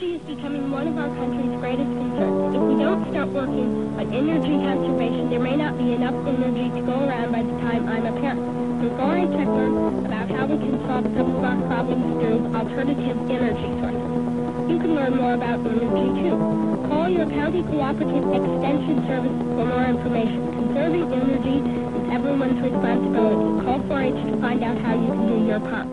Energy is becoming one of our country's greatest concerns. If we don't start working on energy conservation, there may not be enough energy to go around by the time I'm a parent. We're going to learn about how we can solve some of our problems through alternative energy sources. You can learn more about energy, too. Call your county cooperative extension service for more information. Conserving energy is everyone's responsibility. Call 4-H to find out how you can do your part.